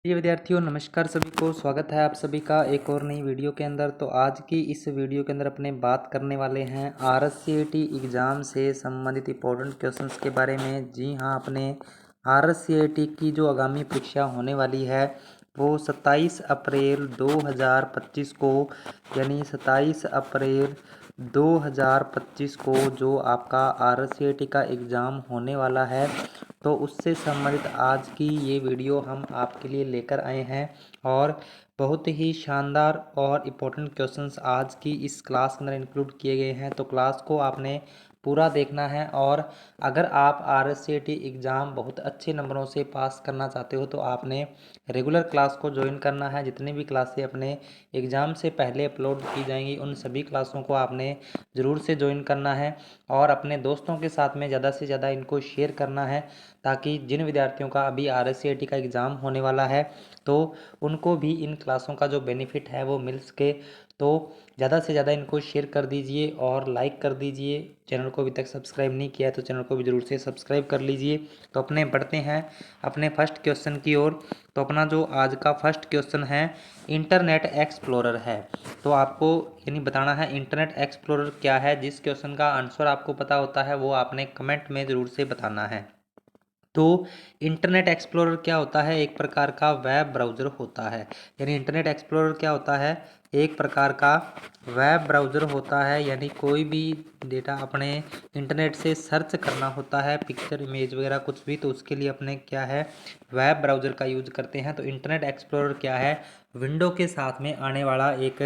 प्रिय विद्यार्थियों, नमस्कार सभी को। स्वागत है आप सभी का एक और नई वीडियो के अंदर। तो आज की इस वीडियो के अंदर अपने बात करने वाले हैं आरएससीआईटी एग्ज़ाम से संबंधित इंपॉर्टेंट क्वेश्चंस के बारे में। जी हाँ, अपने आरएससीआईटी की जो आगामी परीक्षा होने वाली है वो 27 अप्रैल 2025 को, यानी 27 अप्रैल 2025 को जो आपका आरएससीआईटी का एग्ज़ाम होने वाला है, तो उससे संबंधित आज की ये वीडियो हम आपके लिए लेकर आए हैं। और बहुत ही शानदार और इम्पोर्टेंट क्वेश्चंस आज की इस क्लास के अंदर इंक्लूड किए गए हैं। तो क्लास को आपने पूरा देखना है। और अगर आप आरएससीआईटी एग्ज़ाम बहुत अच्छे नंबरों से पास करना चाहते हो तो आपने रेगुलर क्लास को ज्वाइन करना है। जितनी भी क्लासें अपने एग्ज़ाम से पहले अपलोड की जाएंगी उन सभी क्लासों को आपने ज़रूर से ज्वाइन करना है और अपने दोस्तों के साथ में ज़्यादा से ज़्यादा इनको शेयर करना है, ताकि जिन विद्यार्थियों का अभी आरएससीआईटी का एग्ज़ाम होने वाला है तो उनको भी इन क्लासों का जो बेनिफिट है वो मिल सके। तो ज़्यादा से ज़्यादा इनको शेयर कर दीजिए और लाइक कर दीजिए। चैनल को अभी तक सब्सक्राइब नहीं किया है तो चैनल को भी ज़रूर से सब्सक्राइब कर लीजिए। तो अपने बढ़ते हैं अपने फर्स्ट क्वेश्चन की ओर। तो अपना जो आज का फर्स्ट क्वेश्चन है इंटरनेट एक्सप्लोरर है। तो आपको यानी बताना है इंटरनेट एक्सप्लोरर क्या है। जिस क्वेश्चन का आंसर आपको पता होता है वो आपने कमेंट में ज़रूर से बताना है। तो इंटरनेट एक्सप्लोरर क्या होता है? एक प्रकार का वेब ब्राउज़र होता है। यानी इंटरनेट एक्सप्लोरर क्या होता है? एक प्रकार का वेब ब्राउज़र होता है। यानी कोई भी डेटा अपने इंटरनेट से सर्च करना होता है, पिक्चर, इमेज वगैरह कुछ भी, तो उसके लिए अपने क्या है, वेब ब्राउज़र का यूज़ करते हैं। तो इंटरनेट एक्सप्लोरर क्या है? विंडो के साथ में आने वाला एक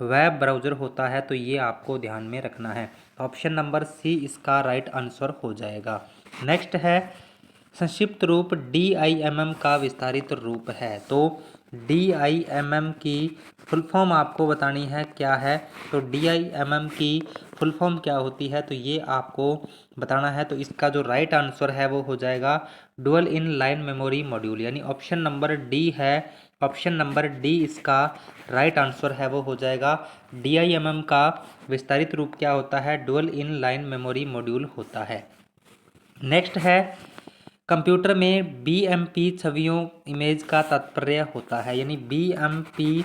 वेब ब्राउज़र होता है। तो ये आपको ध्यान में रखना है। ऑप्शन नंबर सी इसका राइट आंसर हो जाएगा। नेक्स्ट है संक्षिप्त रूप DIMM का विस्तारित रूप है। तो DIMM की फुल फॉर्म आपको बतानी है क्या है। तो DIMM की फुल फॉर्म क्या होती है तो ये आपको बताना है। तो इसका जो राइट आंसर है वो हो जाएगा dual in line memory module, यानी ऑप्शन नंबर डी है। ऑप्शन नंबर डी इसका राइट आंसर है वो हो जाएगा। DIMM का विस्तारित रूप क्या होता है? Dual in line memory module होता है। नेक्स्ट है कंप्यूटर में BMP छवियों इमेज का तात्पर्य होता है। यानी BMP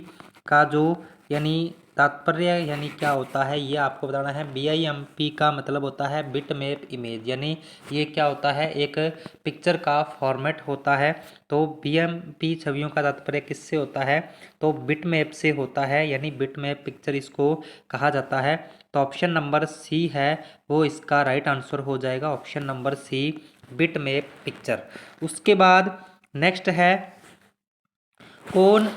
का जो यानी तात्पर्य यानी क्या होता है ये आपको बताना है। BIMP का मतलब होता है बिट मैप इमेज, यानी ये क्या होता है, एक पिक्चर का फॉर्मेट होता है। तो BMP छवियों का तात्पर्य किससे होता है? तो बिट मैप से होता है, यानी बिट मैप पिक्चर इसको कहा जाता है। तो ऑप्शन नंबर सी है वो इसका राइट आंसर हो जाएगा। Option number C bit map picture. उसके बाद नेक्स्ट है कौन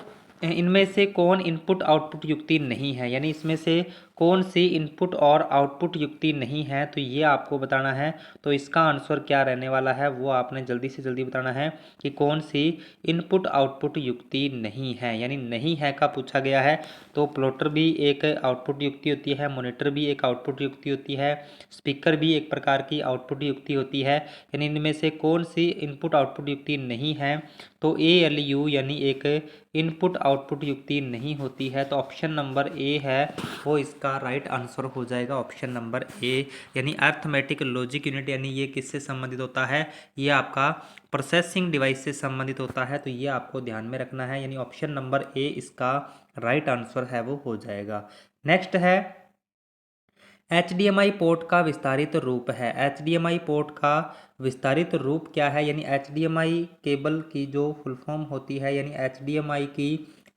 इनमें से कौन इनपुट आउटपुट युक्ति नहीं है। यानी इसमें से कौन सी इनपुट और आउटपुट युक्ति नहीं है तो ये आपको बताना है। तो इसका आंसर क्या रहने वाला है वो आपने जल्दी से जल्दी बताना है कि कौन सी इनपुट आउटपुट युक्ति नहीं है। यानी नहीं है का पूछा गया है। तो प्लॉटर भी एक आउटपुट युक्ति होती है, मॉनिटर भी एक आउटपुट युक्ति होती है, स्पीकर भी एक प्रकार की आउटपुट युक्ति होती है। यानी इनमें से कौन सी इनपुट आउटपुट युक्ति नहीं है? तो ALU यानी एक इनपुट आउटपुट युक्ति नहीं होती है। तो ऑप्शन नंबर ए है वो इसका राइट आंसर हो जाएगा। ऑप्शन नंबर ए, यानी अर्थमेटिक लॉजिक यूनिट, यानी ये किससे संबंधित होता है? ये आपका प्रोसेसिंग डिवाइस से संबंधित होता है। तो ये आपको ध्यान में रखना है। यानी ऑप्शन नंबर ए इसका राइट आंसर है वो हो जाएगा। नेक्स्ट है HDMI पोर्ट का विस्तारित रूप है। HDMI पोर्ट का विस्तारित रूप क्या है? यानी HDMI केबल की जो फुल फॉर्म होती है, यानी HDMI की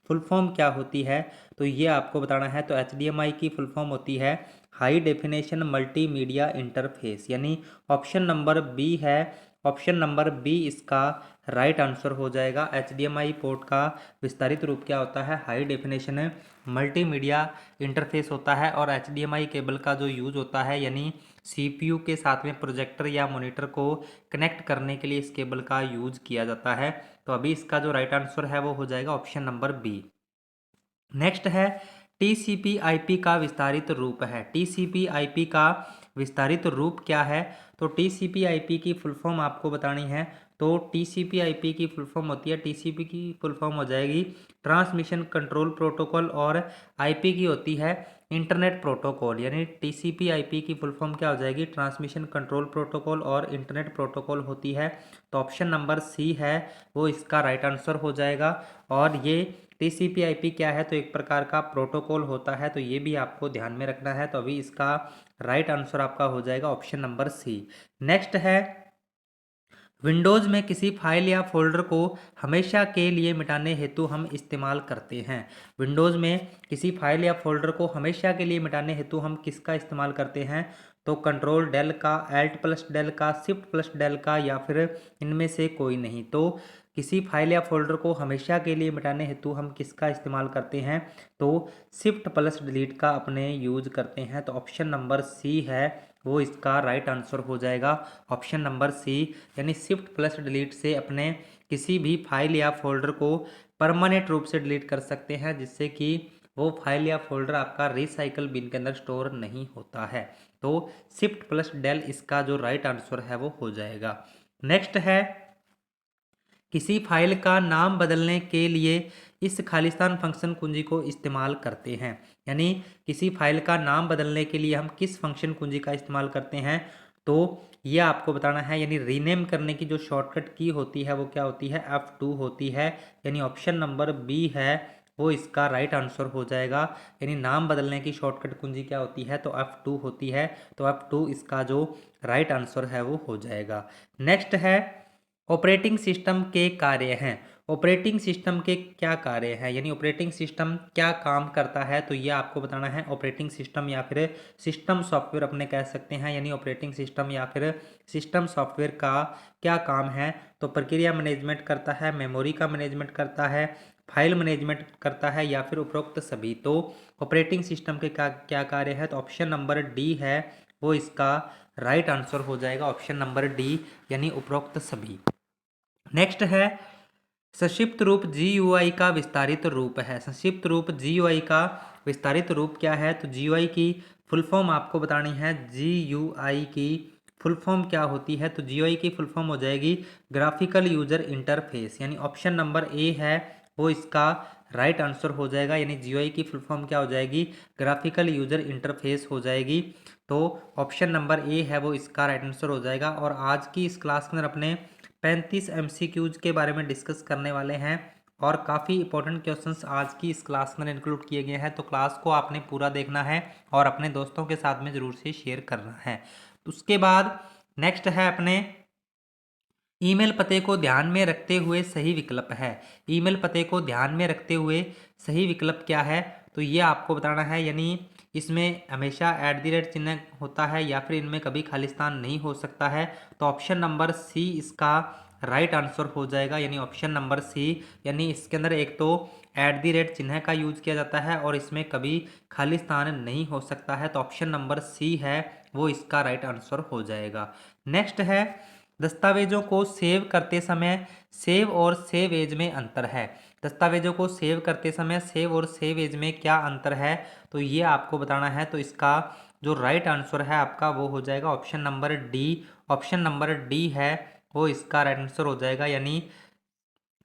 फुल फॉर्म क्या होती है तो ये आपको बताना है। तो HDMI की फुल फॉर्म होती है हाई डेफिनेशन मल्टीमीडिया इंटरफेस, यानी ऑप्शन नंबर बी है। ऑप्शन नंबर बी इसका राइट आंसर हो जाएगा। HDMI पोर्ट का विस्तारित रूप क्या होता है? हाई डेफिनेशन मल्टीमीडिया इंटरफेस होता है। और HDMI केबल का जो यूज होता है, यानी CPU के साथ में प्रोजेक्टर या मॉनिटर को कनेक्ट करने के लिए इस केबल का यूज किया जाता है। तो अभी इसका जो राइट आंसर है वो हो जाएगा ऑप्शन नंबर बी। नेक्स्ट है TCP/IP का विस्तारित रूप है। TCP/IP का विस्तारित रूप क्या है? तो TCP/IP की फुल फॉर्म आपको बतानी है। तो TCP/IP की फुल फॉर्म होती है, TCP की फुल फॉर्म हो जाएगी ट्रांसमिशन कंट्रोल प्रोटोकॉल, और IP की होती है इंटरनेट प्रोटोकॉल, यानी TCP/IP की फुल फॉर्म क्या हो जाएगी, ट्रांसमिशन कंट्रोल प्रोटोकॉल और इंटरनेट प्रोटोकॉल होती है। तो ऑप्शन नंबर सी है वो इसका राइट आंसर हो जाएगा। और ये TCP/IP क्या है, तो एक प्रकार का प्रोटोकॉल होता है, तो ये भी आपको ध्यान में रखना है। तो अभी इसका राइट आंसर आपका हो जाएगा ऑप्शन नंबर सी। नेक्स्ट है, विंडोज़ में किसी फाइल या फोल्डर को हमेशा के लिए मिटाने हेतु हम इस्तेमाल करते हैं। विंडोज़ में किसी फाइल या फोल्डर को हमेशा के लिए मिटाने हेतु हम किसका इस्तेमाल करते हैं, तो कंट्रोल डेल का, एल्ट प्लस डेल का, शिफ्ट प्लस डेल का, या फिर इनमें से कोई नहीं। तो किसी फाइल या फोल्डर को हमेशा के लिए मिटाने हेतु हम किसका इस्तेमाल करते हैं, तो शिफ्ट प्लस डिलीट का अपने यूज करते हैं। तो ऑप्शन नंबर सी है वो इसका राइट आंसर हो जाएगा, ऑप्शन नंबर सी, यानी शिफ्ट प्लस डिलीट से अपने किसी भी फाइल या फोल्डर को परमानेंट रूप से डिलीट कर सकते हैं, जिससे कि वो फाइल या फोल्डर आपका रिसाइकल बिन के अंदर स्टोर नहीं होता है। तो शिफ्ट प्लस डेल इसका जो राइट आंसर है वो हो जाएगा। नेक्स्ट है, किसी फाइल का नाम बदलने के लिए इस खालिस्तान फंक्शन कुंजी को इस्तेमाल करते हैं। यानी किसी फाइल का नाम बदलने के लिए हम किस फंक्शन कुंजी का इस्तेमाल करते हैं, तो ये आपको बताना है। यानी रीनेम करने की जो शॉर्टकट की होती है वो क्या होती है, F2 होती है। यानी ऑप्शन नंबर बी है वो इसका राइट आंसर हो जाएगा। यानी नाम बदलने की शॉर्टकट कुंजी क्या होती है, तो F2 होती है। तो F2 इसका जो राइट आंसर है वो हो जाएगा। नेक्स्ट है, ऑपरेटिंग सिस्टम के कार्य हैं। ऑपरेटिंग सिस्टम के क्या कार्य हैं, यानी ऑपरेटिंग सिस्टम क्या काम करता है, तो ये आपको बताना है। ऑपरेटिंग सिस्टम या फिर सिस्टम सॉफ्टवेयर अपने कह सकते हैं। यानी ऑपरेटिंग सिस्टम या फिर सिस्टम सॉफ्टवेयर का क्या काम है, तो प्रक्रिया मैनेजमेंट करता है, मेमोरी का मैनेजमेंट करता है, फाइल मैनेजमेंट करता है, या फिर उपरोक्त सभी। तो ऑपरेटिंग सिस्टम के क्या कार्य है, तो ऑप्शन नंबर डी है वो इसका राइट आंसर हो जाएगा, ऑप्शन नंबर डी, यानी उपरोक्त सभी। नेक्स्ट है, संक्षिप्त रूप GUI का विस्तारित रूप है। संक्षिप्त रूप GUI का विस्तारित रूप क्या है, तो GUI की फुल फॉर्म आपको बतानी है। GUI की फुल फॉर्म क्या होती है, तो GUI की फुल फॉर्म हो जाएगी ग्राफिकल यूजर इंटरफेस। यानी ऑप्शन नंबर ए है वो इसका राइट आंसर हो जाएगा। यानी GUI की फुल फॉर्म क्या हो जाएगी, ग्राफिकल यूजर इंटरफेस हो जाएगी। तो ऑप्शन नंबर ए है वो इसका राइट आंसर हो जाएगा। और आज की इस क्लास के अंदर अपने 35 MCQs के बारे में डिस्कस करने वाले हैं, और काफ़ी इंपॉर्टेंट क्वेश्चंस आज की इस क्लास में इंक्लूड किए गए हैं। तो क्लास को आपने पूरा देखना है और अपने दोस्तों के साथ में ज़रूर से शेयर करना है। तो उसके बाद नेक्स्ट है, अपने ईमेल पते को ध्यान में रखते हुए सही विकल्प है। ईमेल पते को ध्यान में रखते हुए सही विकल्प क्या है, तो ये आपको बताना है। यानी इसमें हमेशा @ चिन्ह होता है, या फिर इनमें कभी खालिस्तान नहीं हो सकता है। तो ऑप्शन नंबर सी इसका राइट आंसर हो जाएगा, यानी ऑप्शन नंबर सी। यानी इसके अंदर एक तो @ चिन्ह का यूज किया जाता है और इसमें कभी खालिस्तान नहीं हो सकता है। तो ऑप्शन नंबर सी है वो इसका राइट आंसर हो जाएगा। नेक्स्ट है, दस्तावेजों को सेव करते समय सेव और सेव एज में अंतर है। दस्तावेजों को सेव करते समय सेव और सेव एज में क्या अंतर है, तो ये आपको बताना है। तो इसका जो राइट आंसर है आपका वो हो जाएगा option number D. Option number D है वो इसका राइट आंसर हो जाएगा। यानी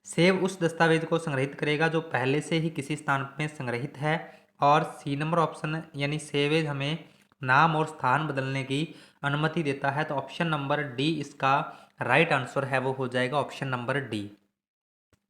सेव उस दस्तावेज को संग्रहित करेगा जो पहले से ही किसी स्थान में संग्रहित है, और सी नंबर ऑप्शन यानी सेव एज हमें नाम और स्थान बदलने की अनुमति देता है। तो ऑप्शन नंबर डी इसका राइट आंसर है वो हो जाएगा, ऑप्शन नंबर डी।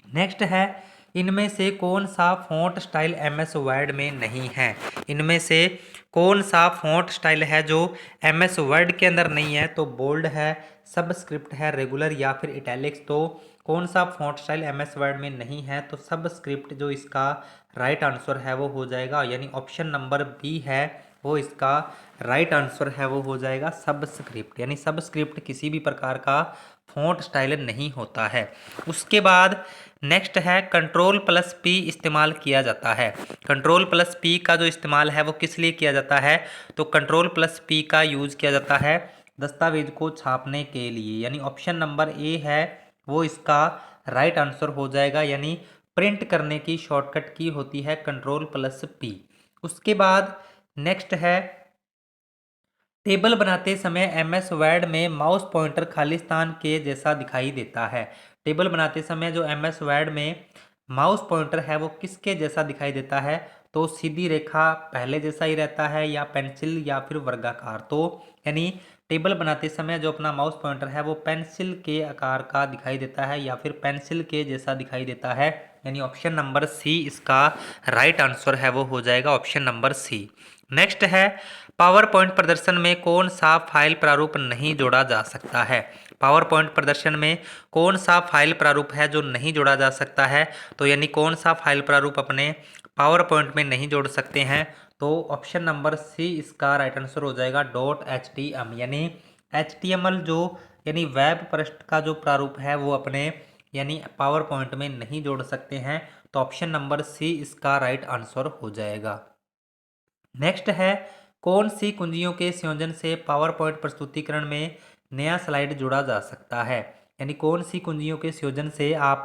नेक्स्ट है, इनमें से कौन सा फॉन्ट स्टाइल MS वर्ड में नहीं है। इनमें से कौन सा फॉन्ट स्टाइल है जो MS वर्ड के अंदर नहीं है, तो बोल्ड है, सबस्क्रिप्ट है, रेगुलर, या फिर इटैलिक्स। तो कौन सा फॉन्ट स्टाइल MS वर्ड में नहीं है, तो सबस्क्रिप्ट जो इसका राइट आंसर है वो हो जाएगा। यानी ऑप्शन नंबर बी है वो इसका राइट आंसर है वो हो जाएगा सबस्क्रिप्ट। यानी सबस्क्रिप्ट किसी भी प्रकार का फॉन्ट स्टाइल नहीं होता है। उसके बाद नेक्स्ट है, Ctrl+P इस्तेमाल किया जाता है। Ctrl+P का जो इस्तेमाल है वो किस लिए किया जाता है, तो Ctrl+P का यूज किया जाता है दस्तावेज को छापने के लिए। यानी ऑप्शन नंबर ए है वो इसका राइट आंसर हो जाएगा। यानी प्रिंट करने की शॉर्टकट की होती है Ctrl+P। उसके बाद नेक्स्ट है, टेबल बनाते समय MS वर्ड में माउस पॉइंटर खालिस्तान के जैसा दिखाई देता है। टेबल बनाते समय जो MS वर्ड में माउस पॉइंटर है वो किसके जैसा दिखाई देता है, तो सीधी रेखा पहले जैसा ही रहता है या पेंसिल या फिर वर्गाकार। तो यानी टेबल बनाते समय जो अपना माउस पॉइंटर है वो पेंसिल के आकार का दिखाई देता है या फिर पेंसिल के जैसा दिखाई देता है, यानी ऑप्शन नंबर सी इसका राइट आंसर है, वो हो जाएगा ऑप्शन नंबर सी। नेक्स्ट है, पावर पॉइंट प्रदर्शन में कौन सा फाइल प्रारूप नहीं जोड़ा जा सकता है। पावर पॉइंट प्रदर्शन में कौन सा फाइल प्रारूप है जो नहीं जोड़ा जा सकता है, तो यानी कौन सा फाइल प्रारूप अपने पावर पॉइंट में नहीं जोड़ सकते हैं, तो ऑप्शन नंबर सी इसका राइट आंसर हो जाएगा .htm, यानी HTML जो यानी वेब पृष्ठ का जो प्रारूप है वो अपने यानी पावर पॉइंट में नहीं जोड़ सकते हैं, तो ऑप्शन नंबर सी इसका राइट आंसर हो जाएगा। नेक्स्ट है, कौन सी कुंजियों के संयोजन से पावर पॉइंट प्रस्तुतिकरण में नया स्लाइड जोड़ा जा सकता है, यानी कौन सी कुंजियों के संयोजन से आप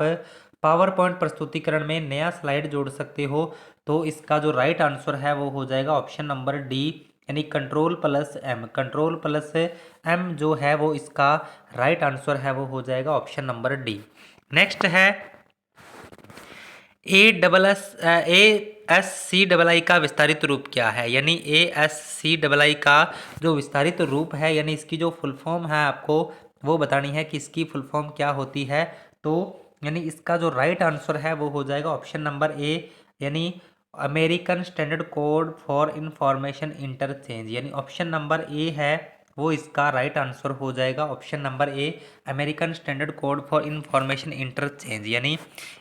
पावर पॉइंट प्रस्तुतिकरण में नया स्लाइड जोड़ सकते हो, तो इसका जो राइट आंसर है वो हो जाएगा ऑप्शन नंबर डी, यानी कंट्रोल+M। कंट्रोल+M जो है वो इसका राइट आंसर है, वो हो जाएगा ऑप्शन नंबर डी। नेक्स्ट है, ASCII का विस्तारित रूप क्या है, यानी ASCII का जो विस्तारित रूप है यानी इसकी जो फुल फॉर्म है आपको वो बतानी है कि इसकी फुल फॉर्म क्या होती है, तो यानी इसका जो राइट आंसर है वो हो जाएगा ऑप्शन नंबर ए, यानी American standard code for information interchange, यानी ऑप्शन नंबर ए है वो इसका राइट आंसर हो जाएगा option number A, American standard code for information interchange, यानी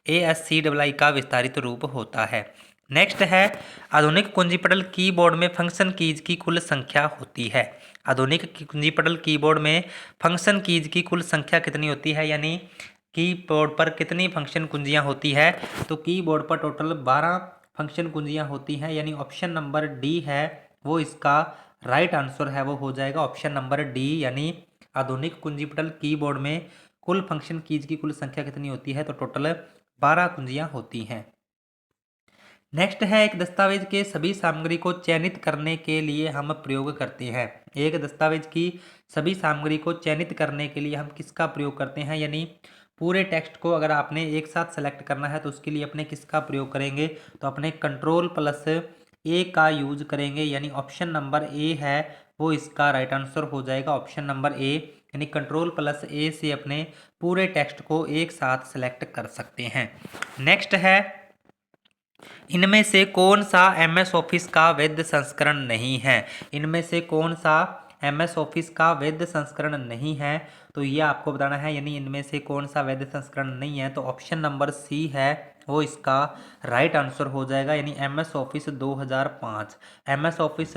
ASCII का विस्तारित रूप होता है। नेक्स्ट है, आधुनिक कुंजीपटल कीबोर्ड में फंक्शन कीज की कुल संख्या होती है। आधुनिक कुंजीपटल कीबोर्ड में फंक्शन कीज की कुल संख्या कितनी होती है, यानी कीबोर्ड पर कितनी फंक्शन कुंजियां होती है, तो कीबोर्ड पर टोटल 12 फंक्शन कुंजियां होती हैं, यानी ऑप्शन नंबर डी है वो इसका राइट आंसर है, वो हो जाएगा ऑप्शन नंबर डी, यानी आधुनिक कुंजीपटल कीबोर्ड में कुल फंक्शन कीज की कुल संख्या कितनी होती है, तो टोटल 12 कुंजियां होती हैं। नेक्स्ट है, एक दस्तावेज के सभी सामग्री को चयनित करने के लिए हम प्रयोग करते हैं। एक दस्तावेज की सभी सामग्री को चयनित करने के लिए हम किसका प्रयोग करते हैं, यानी पूरे टेक्स्ट को अगर आपने एक साथ सेलेक्ट करना है तो उसके लिए अपने किसका प्रयोग करेंगे, तो अपने कंट्रोल+A का यूज करेंगे, यानी ऑप्शन नंबर ए है वो इसका राइट आंसर हो जाएगा ऑप्शन नंबर ए, यानी कंट्रोल+A से अपने पूरे टेक्स्ट को एक साथ सेलेक्ट कर सकते हैं। नेक्स्ट है, इनमें से कौन सा MS ऑफिस का वैध संस्करण नहीं है, इनमें से कौन सा MS ऑफिस का वैध संस्करण नहीं है, तो ये आपको बताना है, यानी इनमें से कौन सा वैध संस्करण नहीं है, तो ऑप्शन नंबर सी है वो इसका राइट आंसर हो जाएगा, यानी MS ऑफिस 2005। MS ऑफिस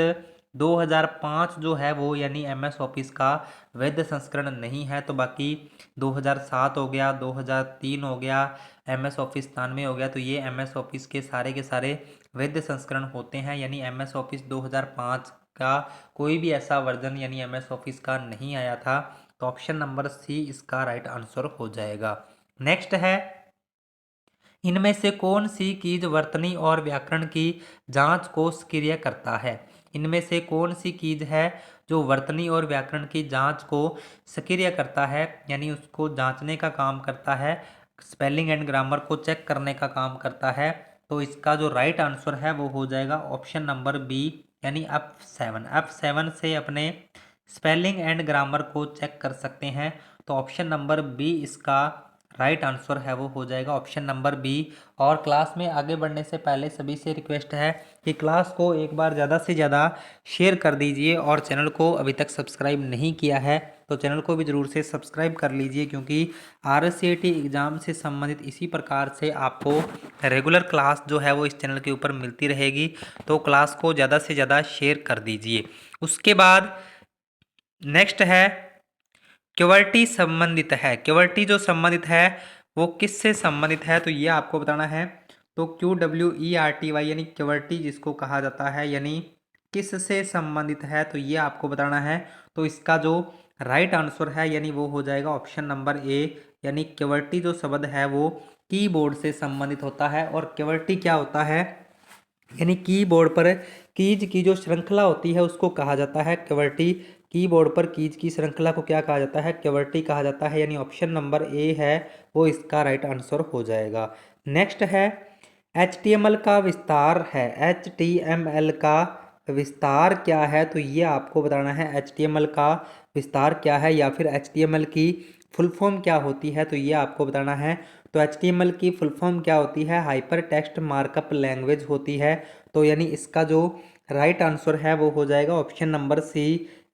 2005 जो है वो यानी MS ऑफिस का वैध संस्करण नहीं है, तो बाकी 2007 हो गया, 2003 हो गया, MS ऑफिस 93 हो गया, तो ये MS ऑफिस के सारे वैध संस्करण होते हैं, यानी MS ऑफिस 2005 का कोई भी ऐसा वर्जन यानी MS ऑफिस का नहीं आया था, तो ऑप्शन नंबर सी इसका राइट आंसर हो जाएगा। नेक्स्ट है, इनमें से कौन सी कीज वर्तनी और व्याकरण की जांच को सक्रिय करता है, इनमें से कौन सी कीज है जो वर्तनी और व्याकरण की जांच को सक्रिय करता है, यानी उसको जांचने का काम करता है, स्पेलिंग एंड ग्रामर को चेक करने का काम करता है, तो इसका जो राइट आंसर है वो हो जाएगा ऑप्शन नंबर बी, यानी F7 से अपने स्पेलिंग एंड ग्रामर को चेक कर सकते हैं, तो ऑप्शन नंबर बी इसका राइट आंसर है वो हो जाएगा ऑप्शन नंबर बी। और क्लास में आगे बढ़ने से पहले सभी से रिक्वेस्ट है कि क्लास को एक बार ज़्यादा से ज़्यादा शेयर कर दीजिए, और चैनल को अभी तक सब्सक्राइब नहीं किया है तो चैनल को भी ज़रूर से सब्सक्राइब कर लीजिए, क्योंकि RSCIT एग्ज़ाम से संबंधित इसी प्रकार से आपको रेगुलर क्लास जो है वो इस चैनल के ऊपर मिलती रहेगी, तो क्लास को ज़्यादा से ज़्यादा शेयर कर दीजिए। उसके बाद नेक्स्ट है, क्युवर्टी संबंधित है, क्युवर्टी जो संबंधित है वो किससे संबंधित है, तो ये आपको बताना है, तो QWERTY यानी क्युवर्टी जिसको कहा जाता है, यानी किससे संबंधित है, तो ये आपको बताना है, तो इसका जो राइट आंसर है यानी वो हो जाएगा ऑप्शन नंबर ए, यानी क्युवर्टी जो शब्द है वो कीबोर्ड से संबंधित होता है। और क्युवर्टी क्या होता है, यानी कीबोर्ड पर कीज की जो श्रृंखला होती है उसको कहा जाता है क्युवर्टी, कीबोर्ड पर कीज की श्रृंखला को क्या कहा जाता है, क्युवर्टी कहा जाता है, यानी ऑप्शन नंबर ए है वो इसका राइट आंसर हो जाएगा। नेक्स्ट है, HTML का विस्तार है। HTML का विस्तार क्या है, तो ये आपको बताना है HTML का विस्तार क्या है, या फिर HTML की फुल फॉर्म क्या होती है, तो ये आपको बताना है। तो HTML की फुल फॉर्म क्या होती है, हाइपर टेक्स्ट मार्कअप लैंग्वेज होती है। तो यानी इसका जो राइट आंसर है वो हो जाएगा ऑप्शन नंबर सी।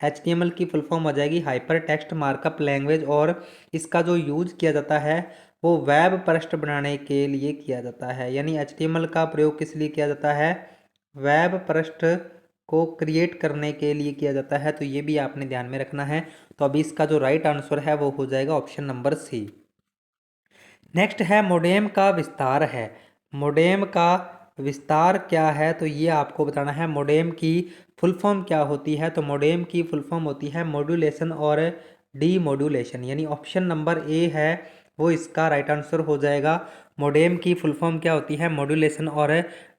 HTML की फुल फॉर्म हो जाएगी हाइपर टेक्स्ट मार्कअप लैंग्वेज, और इसका जो यूज किया जाता है वो वेब पृष्ठ बनाने के लिए किया जाता है। यानी HTML का प्रयोग किस लिए किया जाता है, वेब पृष्ठ को क्रिएट करने के लिए किया जाता है। तो ये भी आपने ध्यान में रखना है। तो अभी इसका जो राइट आंसर है वो हो जाएगा ऑप्शन नंबर सी। नेक्स्ट है मोडेम का विस्तार है। मोडेम का विस्तार क्या है, तो ये आपको बताना है। मोडेम की फुल फॉर्म क्या होती है, तो मोडेम की फुल फॉर्म होती है मॉड्यूलेशन और डीमॉड्यूलेशन। यानी ऑप्शन नंबर ए है वो इसका राइट आंसर हो जाएगा। मोडेम की फुल फॉर्म क्या होती है, मॉड्यूलेशन और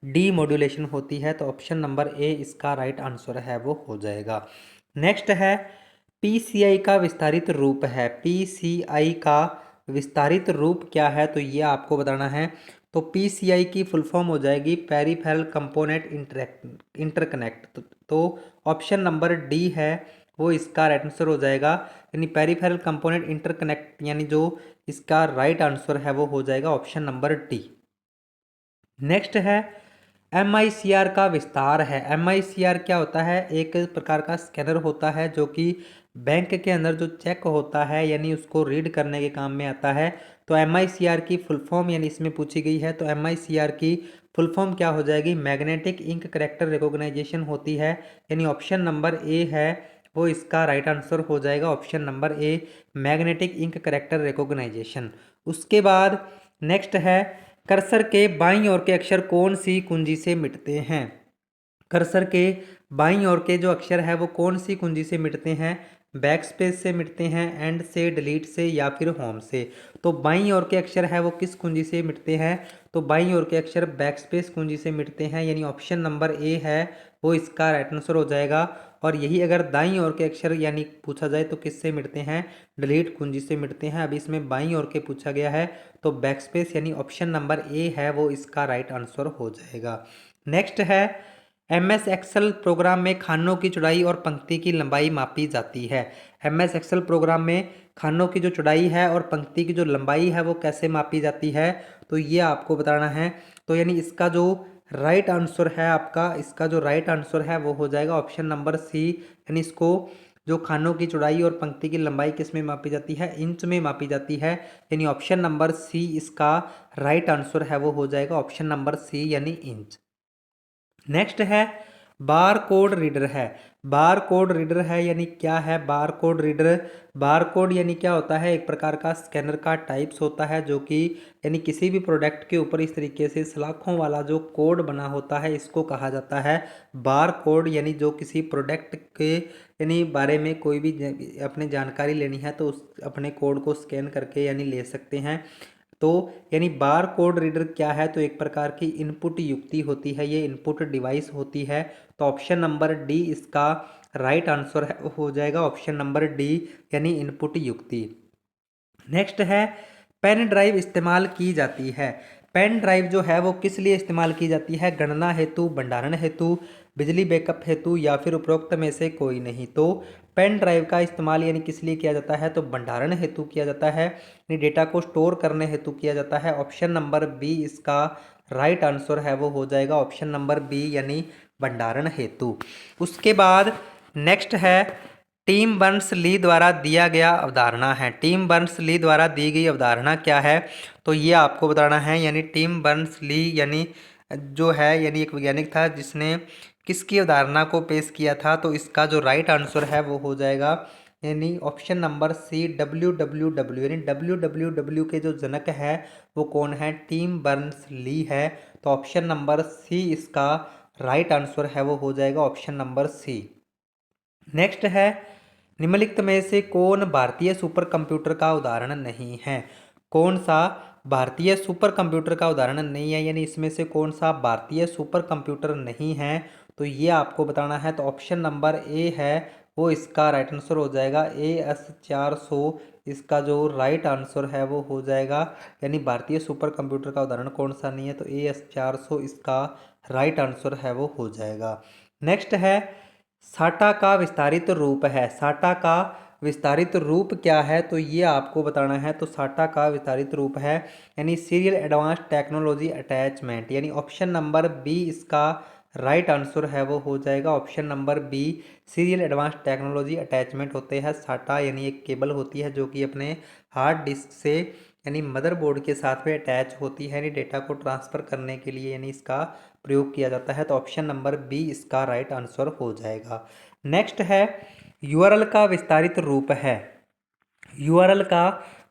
डीमॉड्यूलेशन होती है। तो ऑप्शन नंबर ए इसका राइट आंसर है वो हो जाएगा। नेक्स्ट है PCI का विस्तारित रूप है। PCI का विस्तारित रूप क्या है, तो ये आपको बताना है। तो PCI की फुल फॉर्म हो जाएगी पेरिफेरल कंपोनेंट इंटरकनेक्ट। तो ऑप्शन नंबर डी है वो इसका राइट आंसर हो जाएगा। यानी पेरिफेरल कंपोनेंट इंटरकनेक्ट, यानी जो इसका राइट आंसर है वो हो जाएगा ऑप्शन नंबर डी। नेक्स्ट है MICR का विस्तार है। MICR क्या होता है, एक प्रकार का स्कैनर होता है जो कि बैंक के अंदर जो चेक होता है यानी उसको रीड करने के काम में आता है। तो MICR की फुल फॉर्म यानी इसमें पूछी गई है। तो MICR की फुल फॉर्म क्या हो जाएगी, मैग्नेटिक इंक करेक्टर रिकॉग्नाइजेशन होती है। यानी ऑप्शन नंबर ए है वो इसका राइट आंसर हो जाएगा, option number A magnetic ink character recognition. उसके बाद नेक्स्ट है कर्सर के बाईं ओर के अक्षर कौन सी कुंजी से मिटते हैं। कर्सर के बाईं ओर के जो अक्षर है वो कौन सी कुंजी से मिटते हैं, बैक स्पेस से मिटते हैं, एंड से, डिलीट से, या फिर होम से। तो बाईं ओर के अक्षर है वो किस कुंजी से मिटते हैं, तो बाईं ओर के अक्षर बैक स्पेस कुंजी से मिटते हैं। यानी ऑप्शन नंबर ए है वो इसका राइट आंसर हो जाएगा। और यही अगर दाईं ओर के अक्षर यानी पूछा जाए तो किससे मिटते हैं, डिलीट कुंजी से मिटते हैं। अभी इसमें बाईं ओर के पूछा गया है तो बैक स्पेस यानी ऑप्शन नंबर ए है वो इसका राइट आंसर हो जाएगा। नेक्स्ट है MS एक्सेल प्रोग्राम में खानों की चौड़ाई और पंक्ति की लंबाई मापी जाती है। MS एक्सेल प्रोग्राम में खानों की जो चौड़ाई है और पंक्ति की जो लंबाई है वो कैसे मापी जाती है, तो ये आपको बताना है। तो यानी इसका जो राइट आंसर है आपका, इसका जो राइट आंसर है वो हो जाएगा ऑप्शन नंबर सी। यानी इसको जो खानों की चौड़ाई और पंक्ति की लंबाई किस में मापी जाती है, इंच में मापी जाती है। यानी ऑप्शन नंबर सी इसका राइट आंसर है वो हो जाएगा ऑप्शन नंबर सी यानी इंच। नेक्स्ट है बार कोड रीडर है। बार कोड रीडर है यानी क्या है bar code reader, bar code यानी क्या होता है, एक प्रकार का स्कैनर का टाइप्स होता है जो कि यानी किसी भी प्रोडक्ट के ऊपर इस तरीके से सलाखों वाला जो कोड बना होता है इसको कहा जाता है बार कोड। यानी जो किसी प्रोडक्ट के यानी बारे में कोई भी अपने जानकारी लेनी है तो उस अपने कोड को स्कैन करके यानी ले सकते हैं। तो यानी बार कोड रीडर क्या है, तो एक प्रकार की इनपुट युक्ति होती है, ये इनपुट डिवाइस होती है। तो ऑप्शन नंबर डी इसका राइट आंसर है हो जाएगा, ऑप्शन नंबर डी यानी इनपुट युक्ति। नेक्स्ट है पेन ड्राइव इस्तेमाल की जाती है। पेन ड्राइव जो है वो किस लिए इस्तेमाल की जाती है, गणना हेतु, भंडारण हेतु, बिजली बैकअप हेतु, या फिर उपरोक्त में से कोई नहीं। तो पेन ड्राइव का इस्तेमाल यानी किस लिए किया जाता है, तो भंडारण हेतु किया जाता है, यानी डेटा को स्टोर करने हेतु किया जाता है। ऑप्शन नंबर बी इसका राइट आंसर है वो हो जाएगा, ऑप्शन नंबर बी यानी भंडारण हेतु। उसके बाद नेक्स्ट है टिम बर्नर्स ली द्वारा दिया गया अवधारणा है। टिम बर्नर्स ली द्वारा दी गई अवधारणा क्या है, तो ये आपको बताना है। यानी टिम बर्नर्स ली यानी जो है यानी एक वैज्ञानिक था जिसने किसकी अवधारणा को पेश किया था, तो इसका जो राइट आंसर है वो हो जाएगा यानी ऑप्शन नंबर सी WWW। यानी WWW के जो जनक है वो कौन है, टिम बर्नर्स ली है। तो ऑप्शन नंबर सी इसका राइट आंसर है वो हो जाएगा, ऑप्शन नंबर सी। नेक्स्ट है निम्नलिखित में से कौन भारतीय सुपर कंप्यूटर का उदाहरण नहीं है। कौन सा भारतीय सुपर कंप्यूटर का उदाहरण नहीं है, यानी इसमें से कौन सा भारतीय सुपर कंप्यूटर नहीं है, तो ये आपको बताना है। तो ऑप्शन नंबर ए है वो इसका राइट आंसर हो जाएगा, AS400 इसका जो राइट आंसर है वो हो जाएगा, यानी भारतीय सुपर कंप्यूटर का उदाहरण कौन सा नहीं है, तो AS400 इसका राइट आंसर है वो हो जाएगा। नेक्स्ट है साटा का विस्तारित रूप है। साटा का विस्तारित रूप क्या है, तो ये आपको बताना है। तो साटा का विस्तारित रूप है यानी सीरियल एडवांस टेक्नोलॉजी अटैचमेंट, यानी ऑप्शन नंबर बी इसका राइट आंसर है वो हो जाएगा। Option number B serial advance technology attachment होते हैं साटा, यानी एक केबल होती है जो कि अपने हार्ड डिस्क से यानी मदरबोर्ड के साथ में अटैच होती है, यानी डेटा को ट्रांसफ़र करने के लिए यानी इसका प्रयोग किया जाता है। तो ऑप्शन नंबर बी इसका राइट आंसर हो जाएगा। नेक्स्ट है यूआरएल का विस्तारित रूप है। यूआरएल का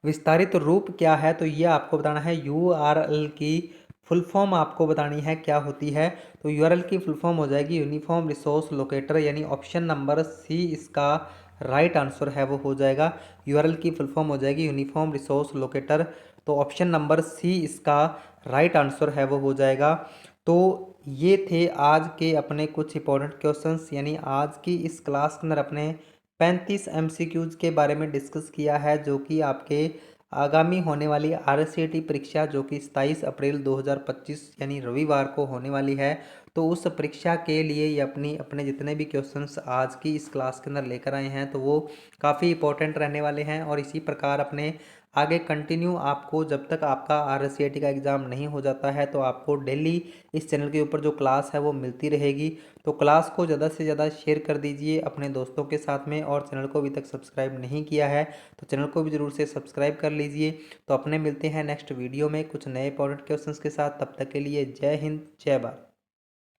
विस्तारित रूप क्या है, तो ये आपको बताना है। यूआरएल की फुल फॉर्म आपको बतानी है क्या होती है। तो यूआरएल की फुल फॉर्म हो जाएगी यूनिफॉर्म रिसोर्स लोकेटर, यानी ऑप्शन नंबर सी इसका राइट आंसर है वो हो जाएगा। यूआरएल की फुल फॉर्म हो जाएगी यूनिफॉर्म रिसोर्स लोकेटर, तो ऑप्शन नंबर सी इसका राइट आंसर है वो हो जाएगा। तो ये थे आज के अपने कुछ इंपॉर्टेंट क्वेश्चंस, यानी आज की इस क्लास के अंदर अपने 35 MCQs के बारे में डिस्कस किया है, जो कि आपके आगामी होने वाली RCET परीक्षा जो कि 27 अप्रैल 2025 यानी रविवार को होने वाली है। तो उस परीक्षा के लिए ये अपने जितने भी क्वेश्चंस आज की इस क्लास के अंदर लेकर आए हैं तो वो काफ़ी इंपॉर्टेंट रहने वाले हैं। और इसी प्रकार अपने आगे कंटिन्यू आपको जब तक आपका RCET का एग्ज़ाम नहीं हो जाता है तो आपको डेली इस चैनल के ऊपर जो क्लास है वो मिलती रहेगी। तो क्लास को ज़्यादा से ज़्यादा शेयर कर दीजिए अपने दोस्तों के साथ में, और चैनल को अभी तक सब्सक्राइब नहीं किया है तो चैनल को भी ज़रूर से सब्सक्राइब कर लीजिए। तो अपने मिलते हैं नेक्स्ट वीडियो में कुछ नए इंपॉर्टेंट क्वेश्चंस के साथ। तब तक के लिए जय हिंद, जय भारत।